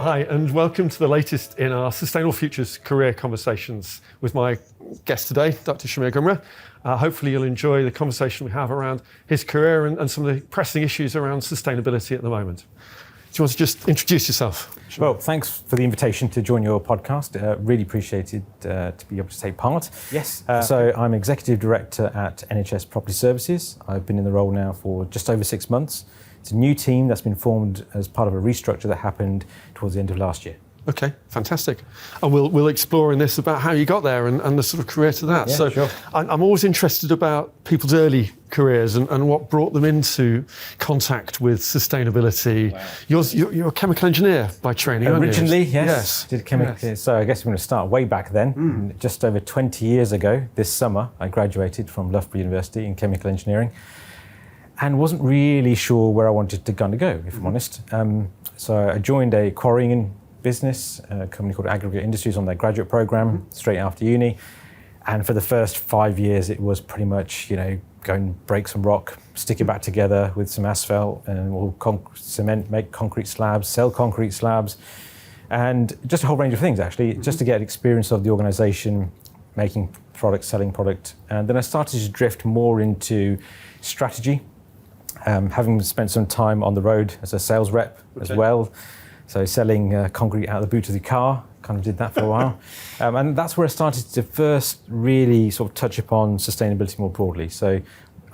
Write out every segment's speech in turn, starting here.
Hi, and welcome to the latest in our Sustainable Futures career conversations with my guest today, Dr Shamir Ghumra. Hopefully you'll enjoy the conversation we have around his career and some of the pressing issues around sustainability at the moment. Do you want to just introduce yourself? Well, thanks for the invitation to join your podcast. Really appreciated to be able to take part. Yes. So I'm Executive Director at NHS Property Services. I've been in the role now for just over 6 months. It's a new team that's been formed as part of a restructure that happened towards the end of last year. Okay, fantastic. And we'll explore in this about how you got there and the sort of career to that. Yeah, so sure. I'm always interested about people's early careers and what brought them into contact with sustainability. Wow. You're a chemical engineer by training, aren't you? Originally, yes. Did chemical. Yes. So I guess we're going to start way back then. Just over 20 years ago, this summer, I graduated from Loughborough University in chemical engineering and wasn't really sure where I wanted to kind of go, if I'm honest. So I joined a quarrying business, a company called Aggregate Industries, on their graduate program straight after uni. And for the first 5 years, it was pretty much, go and break some rock, stick it back together with some asphalt, and we'll cement, make concrete slabs, sell concrete slabs, and just a whole range of things, actually, just to get experience of the organisation, making product, selling product. And then I started to drift more into strategy, having spent some time on the road as a sales rep as well. So selling concrete out of the boot of the car, kind of did that for a while. And that's where I started to first really sort of touch upon sustainability more broadly. So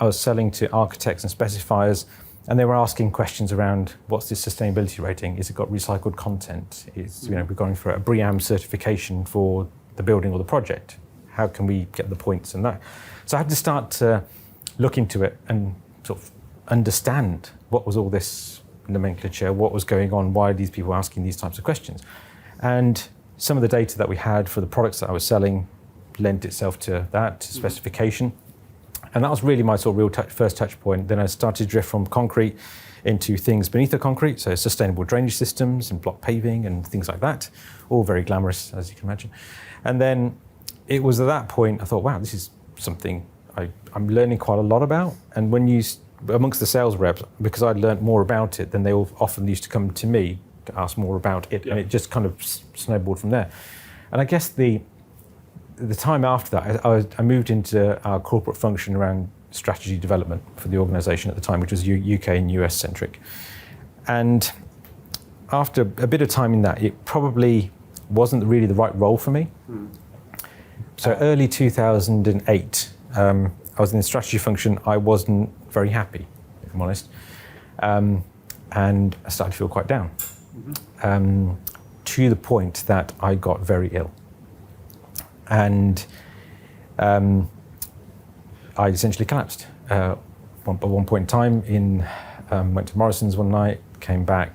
I was selling to architects and specifiers, and they were asking questions around, what's this sustainability rating? Is it got recycled content? We're going for a BREEAM certification for the building or the project. How can we get the points and that? So I had to start to look into it and sort of understand what was all this nomenclature, what was going on, why are these people asking these types of questions. And some of the data that we had for the products that I was selling lent itself to that, to specification. And that was really my sort of real first touch point. Then I started to drift from concrete into things beneath the concrete, so sustainable drainage systems and block paving and things like that, all very glamorous, as you can imagine. And then it was at that point I thought, wow, this is something I'm learning quite a lot about. And when you amongst the sales reps, because I'd learned more about it, then they all often used to come to me to ask more about it, and it just kind of snowballed from there. And I guess the time after that, I moved into our corporate function around strategy development for the organisation at the time, which was UK and US centric. And after a bit of time in that, it probably wasn't really the right role for me. So early 2008, I was in the strategy function. I wasn't very happy, if I'm honest, and I started to feel quite down, to the point that I got very ill. And I essentially collapsed. At one point in time, went to Morrison's one night, came back,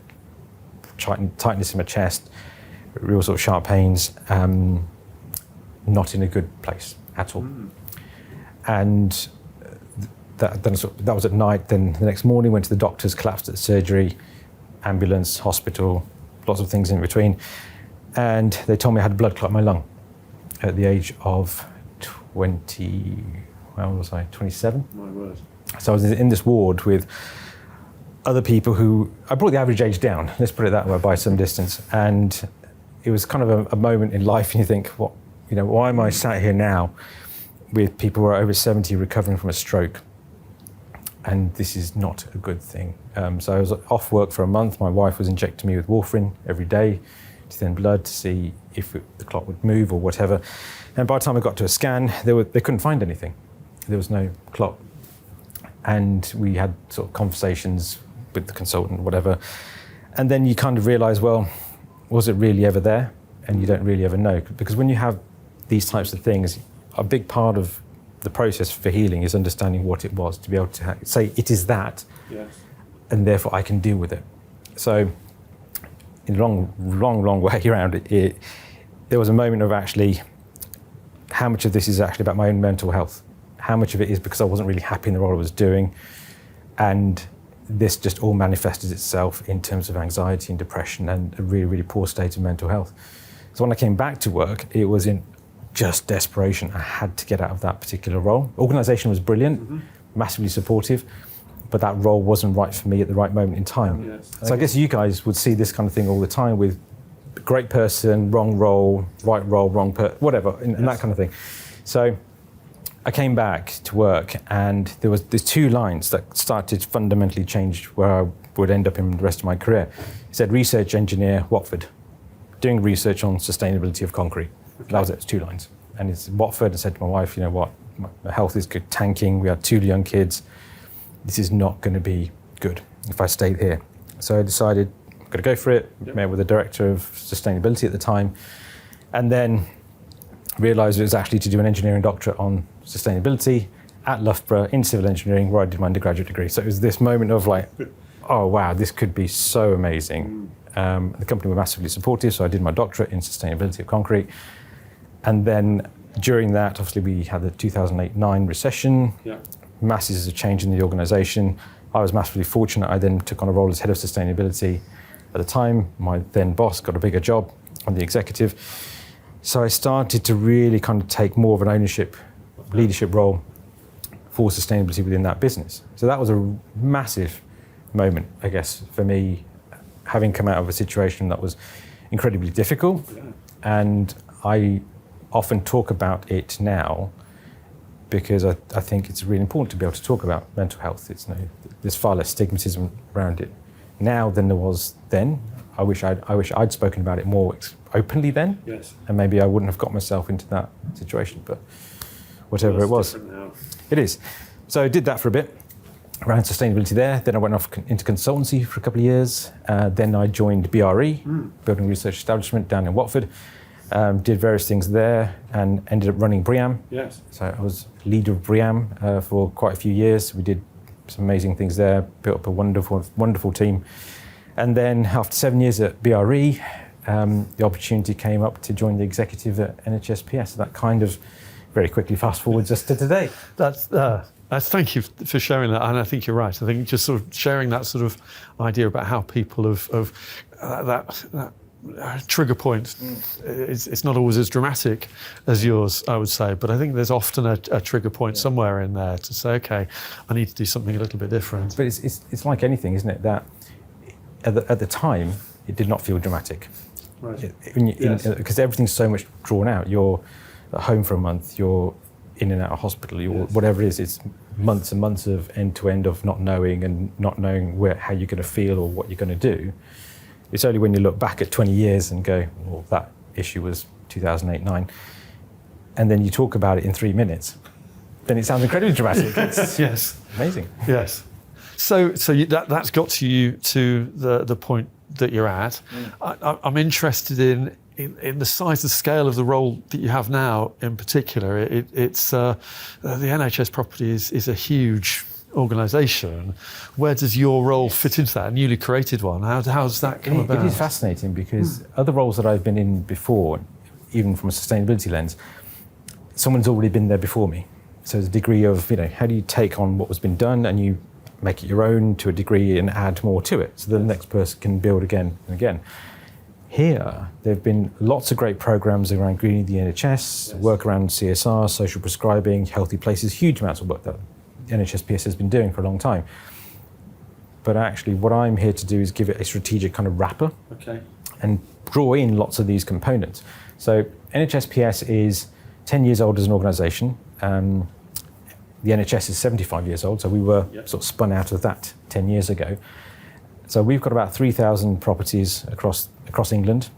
tightness in my chest, real sort of sharp pains, not in a good place at all. And that was at night. Then the next morning, went to the doctors, collapsed at the surgery, ambulance, hospital, lots of things in between. And they told me I had a blood clot in my lung at the age of 27? My word. So I was in this ward with other people who, I brought the average age down, let's put it that way, by some distance. And it was kind of a moment in life, and you think, why am I sat here now with people who are over 70 recovering from a stroke? And this is not a good thing. So I was off work for a month. My wife was injecting me with warfarin every day to thin blood to see if the clot would move or whatever. And by the time I got to a scan, they couldn't find anything. There was no clot. And we had sort of conversations with the consultant, whatever. And then you kind of realise, well, was it really ever there? And you don't really ever know. Because when you have these types of things, a big part of the process for healing is understanding what it was, to be able to say it is that, and therefore I can deal with it. So, in a long way around it, there was a moment of actually, how much of this is actually about my own mental health? How much of it is because I wasn't really happy in the role I was doing? And this just all manifested itself in terms of anxiety and depression and a really, really poor state of mental health. So when I came back to work, it was in just desperation. I had to get out of that particular role. Organisation was brilliant, massively supportive, but that role wasn't right for me at the right moment in time. So I guess you guys would see this kind of thing all the time with great person, wrong role, right role, whatever, and that kind of thing. So I came back to work, and there's 2 lines that started to fundamentally change where I would end up in the rest of my career. It said research engineer, Watford, doing research on sustainability of concrete. Okay. That was it, it's 2 lines. And it's Watford. I said to my wife, you know what, my health is tanking. We have 2 young kids. This is not going to be good if I stayed here. So I decided I'm going to go for it. Yep. Met with the director of sustainability at the time, and then realised it was actually to do an engineering doctorate on sustainability at Loughborough in civil engineering, where I did my undergraduate degree. So it was this moment of like, oh wow, this could be so amazing. The company were massively supportive, so I did my doctorate in sustainability of concrete. And then during that, obviously we had the 2008-9 recession, masses of change in the organisation. I was massively fortunate. I then took on a role as head of sustainability. At the time, my then boss got a bigger job on the executive. So I started to really kind of take more of an leadership role for sustainability within that business. So that was a massive moment, I guess, for me, having come out of a situation that was incredibly difficult. And I often talk about it now because I think it's really important to be able to talk about mental health. There's far less stigmatism around it now than there was then. I wish I'd spoken about it more openly then, and maybe I wouldn't have got myself into that situation. But whatever it was, it is. So I did that for a bit around sustainability there. Then I went off into consultancy for a couple of years. Then I joined BRE, Building Research Establishment down in Watford. Did various things there and ended up running BREEAM. Yes. So I was leader of BREEAM for quite a few years. We did some amazing things there, built up a wonderful team. And then after 7 years at BRE, the opportunity came up to join the executive at NHS PS. So that kind of very quickly fast forward just to today. Thank you for sharing that, and I think you're right. I think just sort of sharing that sort of idea about how people have that trigger point. It's not always as dramatic as yours, I would say, but I think there's often a trigger point somewhere in there to say, okay, I need to do something a little bit different. But it's like anything, isn't it? That at the time, it did not feel dramatic. Right. Because everything's so much drawn out. You're at home for a month, you're in and out of hospital, whatever it is, it's months and months of end-to-end of not knowing how you're going to feel or what you're going to do. It's only when you look back at 20 years and go, well, that issue was 2008-9, and then you talk about it in 3 minutes, then it sounds incredibly dramatic. Yes. Amazing. Yes. So that's got you to the point that you're at. I'm interested in the size and scale of the role that you have now in particular. It's the NHS Property is a huge organisation. Where does your role fit into that, a newly created one? How's that come about? It is fascinating because other roles that I've been in before, even from a sustainability lens, someone's already been there before me. So there's a degree of, how do you take on what was been done and you make it your own to a degree and add more to it so the next person can build again and again. Here, there have been lots of great programs around greening the NHS, work around CSR, social prescribing, healthy places, huge amounts of work that NHS PS has been doing for a long time. But actually, what I'm here to do is give it a strategic kind of wrapper and draw in lots of these components. So NHS PS is 10 years old as an organisation. The NHS is 75 years old, so we were sort of spun out of that 10 years ago. So we've got about 3,000 properties across England.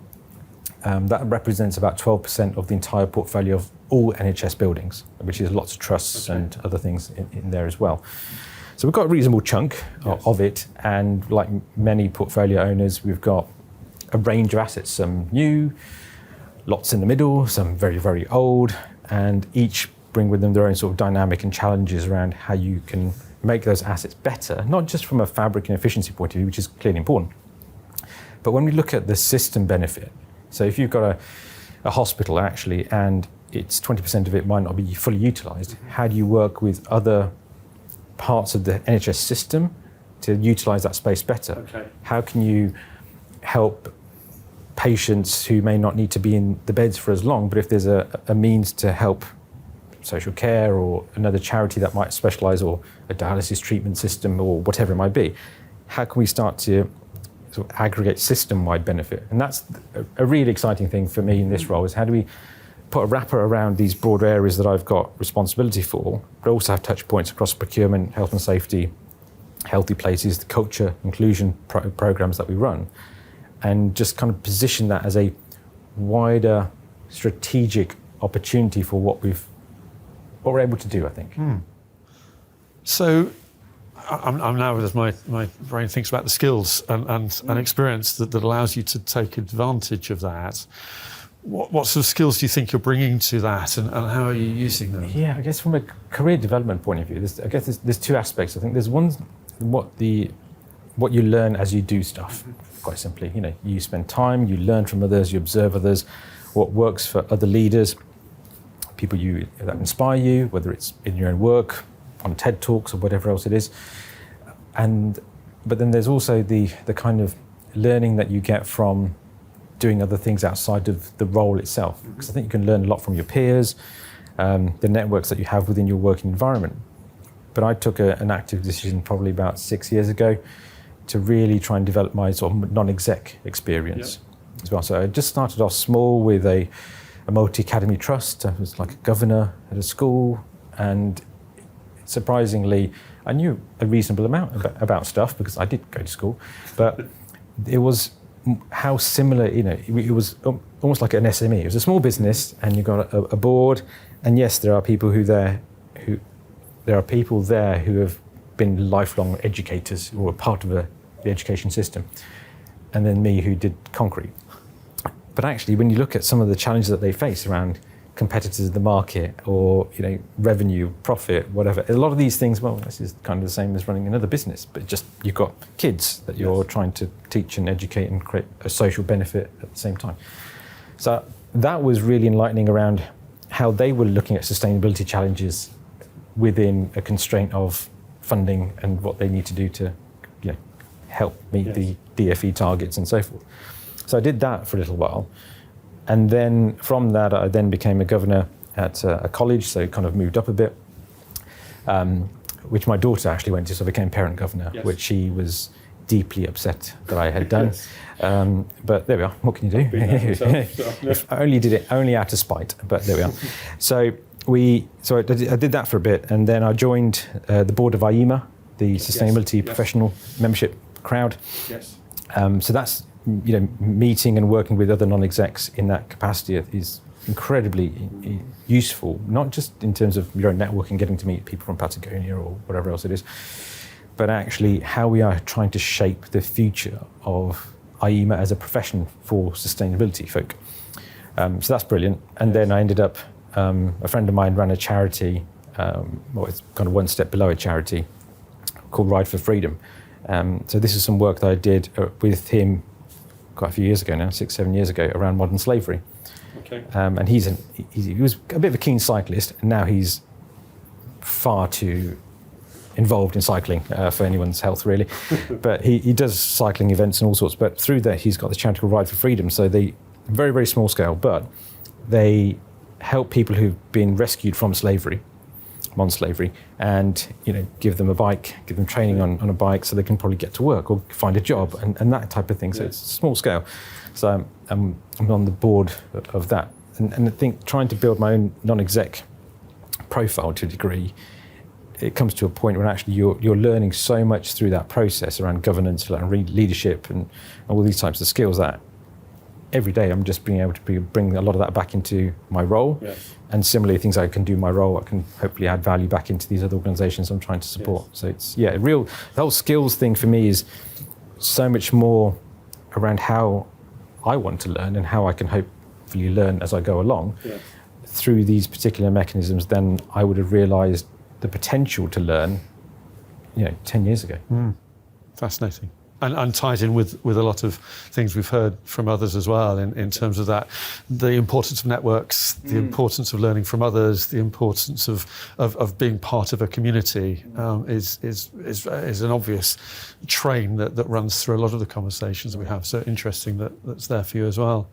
That represents about 12% of the entire portfolio of all NHS buildings, which is lots of trusts and other things in there as well. So we've got a reasonable chunk of it, and like many portfolio owners, we've got a range of assets, some new, lots in the middle, some very, very old, and each bring with them their own sort of dynamic and challenges around how you can make those assets better, not just from a fabric and efficiency point of view, which is clearly important, but when we look at the system benefit. So if you've got a hospital actually, and it's 20% of it might not be fully utilised, how do you work with other parts of the NHS system to utilise that space better? How can you help patients who may not need to be in the beds for as long, but if there's a means to help social care or another charity that might specialise, or a dialysis treatment system or whatever it might be, how can we start to sort sort of aggregate system-wide benefit. And that's a really exciting thing for me in this role, is how do we put a wrapper around these broader areas that I've got responsibility for, but also have touch points across procurement, health and safety, healthy places, the culture, inclusion programs that we run, and just kind of position that as a wider strategic opportunity for what we're able to do, I think. So I'm now, as my brain thinks about the skills and experience that allows you to take advantage of that. What sort of skills do you think you're bringing to that, and how are you using them? Yeah, I guess from a career development point of view, there's two aspects. I think there's one, what you learn as you do stuff, quite simply. You know, you spend time, you learn from others, you observe others, what works for other leaders, people that inspire you, whether it's in your own work, on TED Talks or whatever else it is. But then there's also the kind of learning that you get from doing other things outside of the role itself. Because I think you can learn a lot from your peers, the networks that you have within your working environment. But I took an active decision probably about 6 years ago to really try and develop my sort of non-exec experience as well. So I just started off small with a multi-academy trust. I was like a governor at a school, and surprisingly, I knew a reasonable amount about stuff because I did go to school, but it was how similar, it was almost like an SME. It was a small business, and you've got a board, and yes, there are people there who have been lifelong educators who are part of the education system, and then me who did concrete. But actually, when you look at some of the challenges that they face around competitors in the market, or revenue, profit, whatever, a lot of these things, well, this is kind of the same as running another business, but just you've got kids that you're trying to teach and educate and create a social benefit at the same time. So that was really enlightening around how they were looking at sustainability challenges within a constraint of funding and what they need to do to help meet the DFE targets and so forth. So I did that for a little while. And then from that, I then became a governor at a college, so kind of moved up a bit, which my daughter actually went to, so I became parent governor, which she was deeply upset that I had done. But there we are, what can you do? If I only did it only out of spite, but there we are. So I did that for a bit, and then I joined the board of IEMA, the Sustainability Professional Membership Crowd. So that's meeting and working with other non-execs in that capacity is incredibly useful, not just in terms of your own networking, getting to meet people from Patagonia or whatever else it is, but actually how we are trying to shape the future of IEMA as a profession for sustainability folk. So that's brilliant. And then I ended up, a friend of mine ran a charity, it's kind of one step below a charity, called Ride for Freedom. So this is some work that I did with him quite a few years ago now, 6-7 years ago, around modern slavery. And he was a bit of a keen cyclist, and now he's far too involved in cycling for anyone's health, really. But he does cycling events and all sorts. But through that, he's got the charity called Ride for Freedom. So they very, very small scale, but they help people who've been rescued from slavery, modern slavery, and give them a bike, give them training on a bike so they can probably get to work or find a job and that type of thing. So it's small scale. So I'm on the board of that, and I think trying to build my own non-exec profile to a degree, it comes to a point where actually you're learning so much through that process around governance, around leadership, and all these types of skills that every day I'm just being able to bring a lot of that back into my role. And similarly, things I can do in my role, I can hopefully add value back into these other organisations I'm trying to support. So it's, the whole skills thing for me is so much more around how I want to learn and how I can hopefully learn as I go along through these particular mechanisms than I would have realised the potential to learn 10 years ago. Fascinating. And ties in with a lot of things we've heard from others as well in terms of that, the importance of networks, the importance of learning from others, the importance of being part of a community is an obvious train that runs through a lot of the conversations that we have. So interesting that's there for you as well.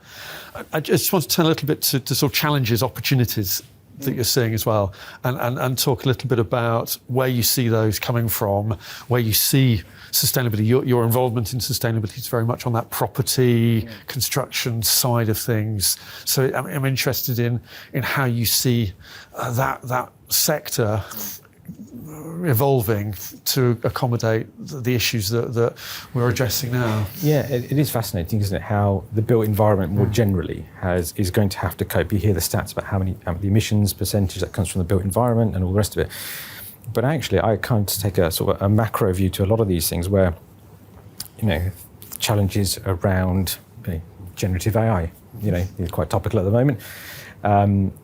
I just want to turn a little bit to sort of challenges, opportunities that you're seeing as well, and talk a little bit about where you see those coming from, where you see sustainability. Your involvement in sustainability is very much on that property construction side of things. So I'm interested in how you see that sector evolving to accommodate the issues that we're addressing now. Yeah, it is fascinating, isn't it, how the built environment more generally is going to have to cope. You hear the stats about how many the emissions percentage that comes from the built environment and all the rest of it. But actually, I kind of take a sort of a macro view to a lot of these things where, challenges around generative AI, is quite topical at the moment.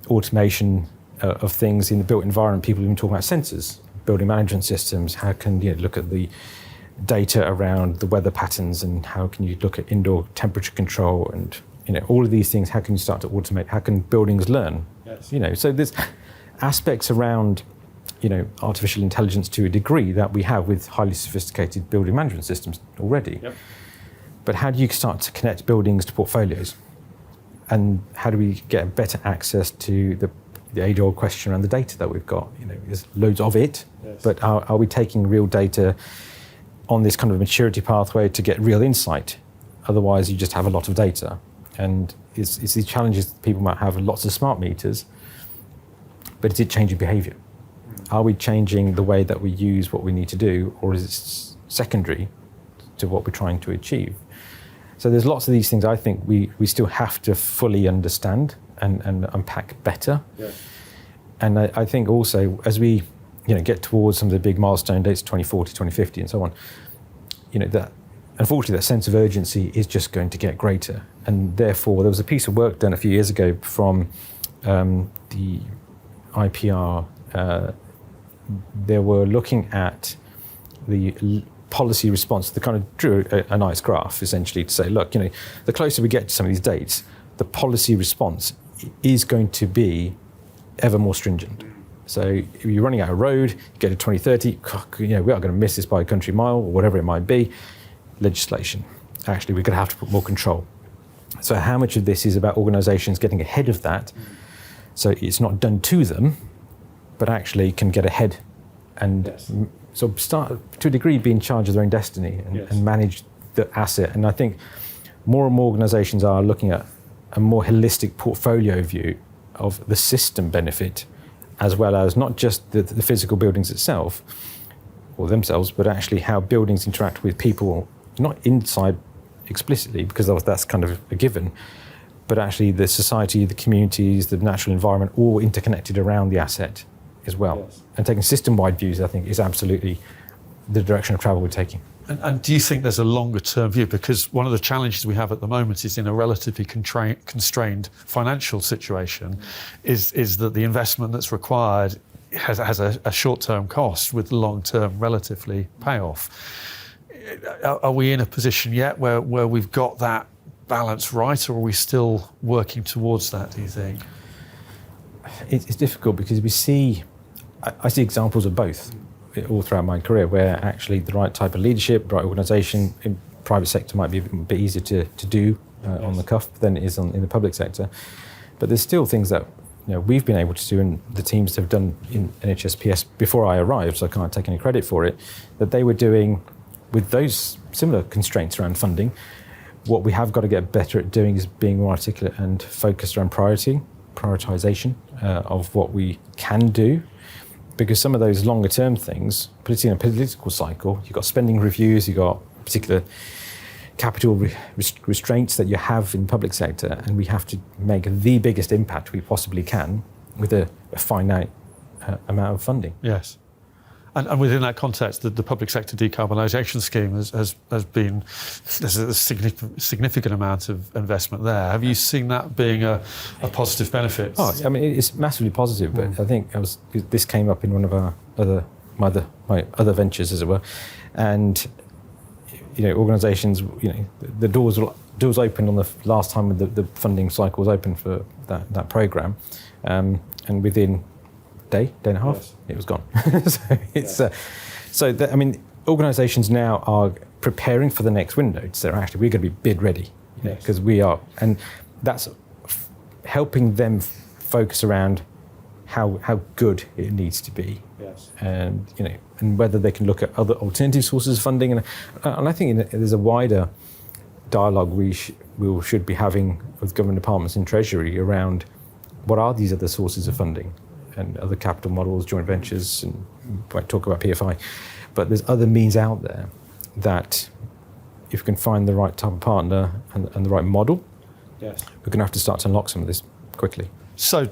Automation of things in the built environment. People even talk about sensors, building management systems. How can you look at the data around the weather patterns, and how can you look at indoor temperature control, and all of these things? How can you start to automate? How can buildings learn? Yes. So there's aspects around artificial intelligence to a degree that we have with highly sophisticated building management systems already. Yep. But how do you start to connect buildings to portfolios? And how do we get better access to the age-old question around the data that we've got? There's loads of it, yes. But are we taking real data on this kind of maturity pathway to get real insight? Otherwise, you just have a lot of data. And it's these challenges that people might have lots of smart meters, but is it changing behavior? Are we changing the way that we use what we need to do, or is it secondary to what we're trying to achieve? So there's lots of these things I think we still have to fully understand and unpack better. Yeah. And I think also as we get towards some of the big milestone dates, 2040, 2050 and so on, that unfortunately that sense of urgency is just going to get greater. And therefore there was a piece of work done a few years ago from the IPR. They were looking at the policy response. They kind of drew a nice graph essentially to say, look, the closer we get to some of these dates, the policy response is going to be ever more stringent. So if you're running out of road, you get to 2030, we are going to miss this by a country mile or whatever it might be. Legislation. Actually, we're going to have to put more control. So how much of this is about organisations getting ahead of that, so it's not done to them, but actually can get ahead and yes. So start to a degree be in charge of their own destiny and, yes. and manage the asset. And I think more and more organisations are looking at a more holistic portfolio view of the system benefit, as well as not just the physical buildings itself or themselves, but actually how buildings interact with people, not inside explicitly, because that's kind of a given, but actually the society, the communities, the natural environment, all interconnected around the asset as well. Yes. And taking system-wide views, I think, is absolutely the direction of travel we're taking. And do you think there's a longer-term view? Because one of the challenges we have at the moment is in a relatively constrained financial situation, is that the investment that's required has a short-term cost with long-term relatively payoff. Are we in a position yet where we've got that balance right, or are we still working towards that, do you think? It's difficult because I see examples of both all throughout my career, where actually the right type of leadership, right organisation in private sector might be a bit easier to do on the cuff than it is in the public sector. But there's still things that we've been able to do, and the teams have done in NHS PS before I arrived, so I can't take any credit for it, that they were doing with those similar constraints around funding. What we have got to get better at doing is being more articulate and focused around prioritisation of what we can do. Because some of those longer term things, particularly in a political cycle, you've got spending reviews, you've got particular capital restraints that you have in the public sector, and we have to make the biggest impact we possibly can with a finite amount of funding. Yes. And within that context, the public sector decarbonisation scheme has been, there's a significant amount of investment there. Have you seen that being a positive benefit? Oh, I mean, it's massively positive, but I think this came up in one of my other ventures, as it were, and organisations, the doors opened on the last time the funding cycle was open for that programme, and within day and a half, yes. It was gone. So it's organisations now are preparing for the next window. So actually, we're going to be bid ready, because we are, and that's helping them focus around how good it needs to be. Yes. And and whether they can look at other alternative sources of funding, and I think there's a wider dialogue we should be having with government departments and Treasury around what are these other sources of funding and other capital models, joint ventures, and we might talk about PFI, but there's other means out there that if you can find the right type of partner and the right model, yes, we're going to have to start to unlock some of this quickly. So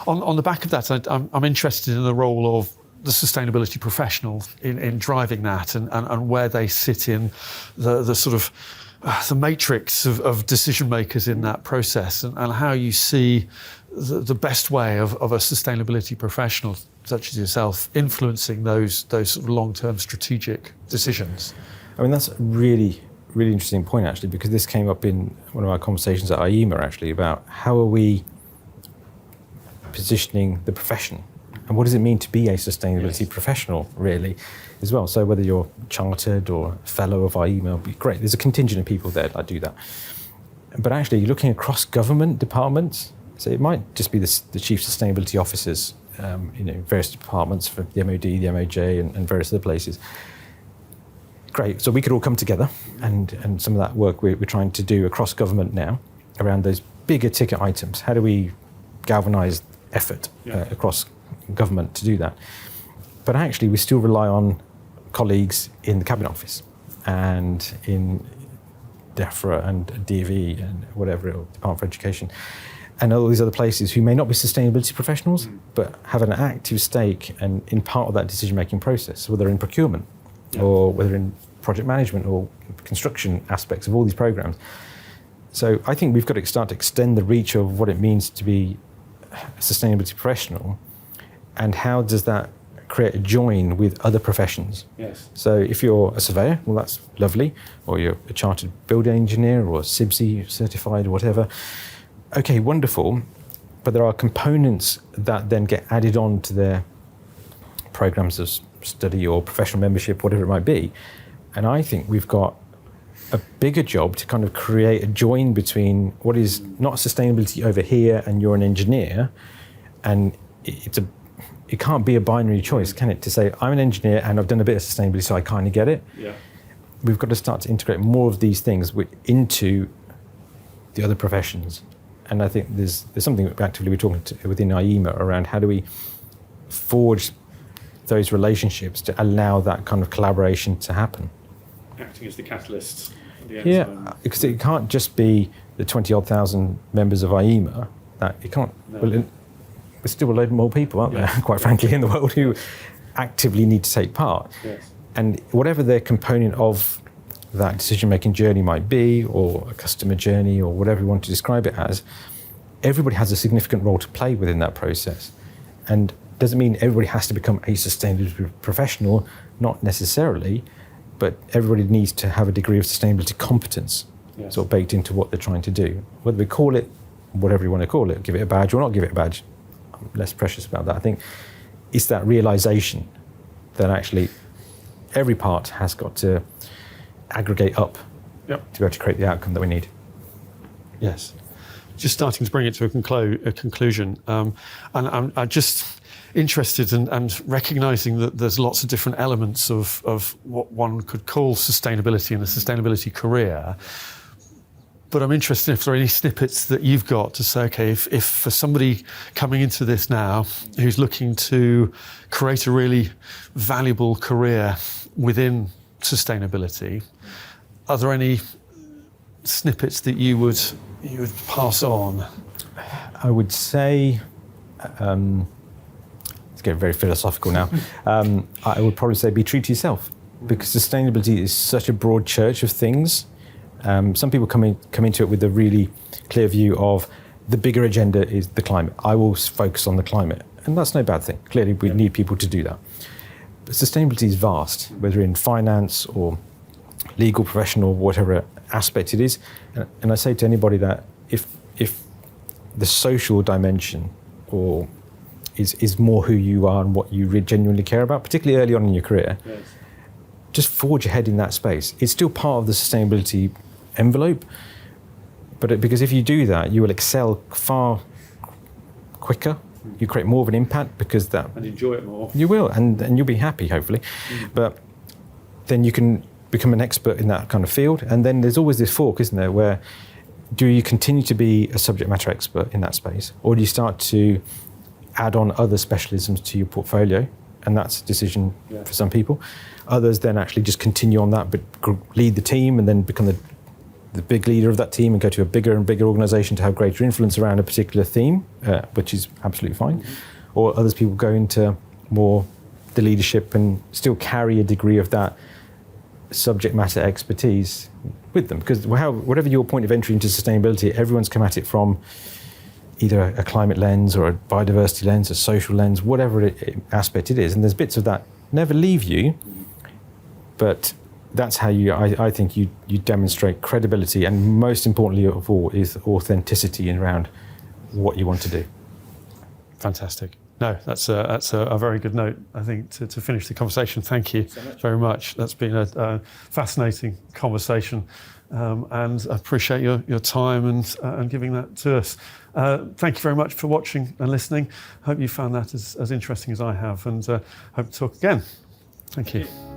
on the back of that, I'm interested in the role of the sustainability professional in driving that and where they sit in the sort of the matrix of decision makers in that process, and how you see the best way of a sustainability professional such as yourself influencing those sort of long-term strategic decisions. I mean, that's a really, really interesting point, actually, because this came up in one of our conversations at IEMA, actually, about how are we positioning the profession and what does it mean to be a sustainability professional, really, as well. So whether you're chartered or a fellow of IEMA would be great. There's a contingent of people there that do that. But actually, you're looking across government departments, so it might just be the chief sustainability officers, various departments for the MOD, the MOJ, and various other places. Great, so we could all come together, and some of that work we're trying to do across government now around those bigger ticket items. How do we galvanise effort across government to do that? But actually, we still rely on colleagues in the Cabinet Office and in DEFRA and DV and whatever, Department for Education, and all these other places who may not be sustainability professionals, but have an active stake and in part of that decision-making process, whether in procurement or whether in project management or construction aspects of all these programs. So I think we've got to start to extend the reach of what it means to be a sustainability professional, and how does that create a join with other professions. Yes. So if you're a surveyor, well, that's lovely, or you're a chartered building engineer or CIBSE certified or whatever. Okay, wonderful, but there are components that then get added on to their programs of study or professional membership, whatever it might be. And I think we've got a bigger job to kind of create a join between what is not sustainability over here and you're an engineer, and it can't be a binary choice, can it? To say, I'm an engineer and I've done a bit of sustainability, so I kind of get it. Yeah. We've got to start to integrate more of these things into the other professions. And I think there's something actively we're talking to within IEMA around how do we forge those relationships to allow that kind of collaboration to happen. Acting as the catalyst. Yeah, because it can't just be the 20-odd thousand members of IEMA. That it can't. No. Well, there's still a load more people out there, quite frankly, in the world who actively need to take part. Yes. And whatever their component of that decision-making journey might be, or a customer journey, or whatever you want to describe it as, everybody has a significant role to play within that process. And doesn't mean everybody has to become a sustainability professional, not necessarily, but everybody needs to have a degree of sustainability competence sort of baked into what they're trying to do. Whether we call it whatever you want to call it, give it a badge or not give it a badge, I'm less precious about that. I think it's that realization that actually every part has got to aggregate up to be able to create the outcome that we need. Yes. Just starting to bring it to a conclusion. And I'm just interested and recognising that there's lots of different elements of what one could call sustainability and a sustainability career. But I'm interested if there are any snippets that you've got to say, okay, if for somebody coming into this now who's looking to create a really valuable career within sustainability, are there any snippets that you would pass on? I would say, it's getting very philosophical now, I would probably say be true to yourself, because sustainability is such a broad church of things. Some people come into it with a really clear view of the bigger agenda is the climate. I will focus on the climate, and that's no bad thing. Clearly, we need people to do that. But sustainability is vast, whether in finance or legal, professional, whatever aspect it is. And I say to anybody that if the social dimension or is more who you are and what you genuinely care about, particularly early on in your career, just forge ahead in that space. It's still part of the sustainability envelope, but because if you do that, you will excel far quicker You create more of an impact because that... And enjoy it more. You will, and you'll be happy, hopefully. But then you can become an expert in that kind of field. And then there's always this fork, isn't there, where do you continue to be a subject matter expert in that space? Or do you start to add on other specialisms to your portfolio? And that's a decision for some people. Others then actually just continue on that, but lead the team and then become the big leader of that team and go to a bigger and bigger organisation to have greater influence around a particular theme, which is absolutely fine. Or others people go into more the leadership and still carry a degree of that subject matter expertise with them. Because whatever your point of entry into sustainability, everyone's come at it from either a climate lens or a biodiversity lens, a social lens, whatever aspect it is. And there's bits of that never leave you, but that's how I think you demonstrate credibility, and most importantly of all is authenticity around what you want to do. Fantastic. No, that's a very good note, I think, to finish the conversation. Thank you very much. That's been a fascinating conversation, and I appreciate your time and giving that to us. Thank you very much for watching and listening. Hope you found that as interesting as I have, and hope to talk again. Thank you.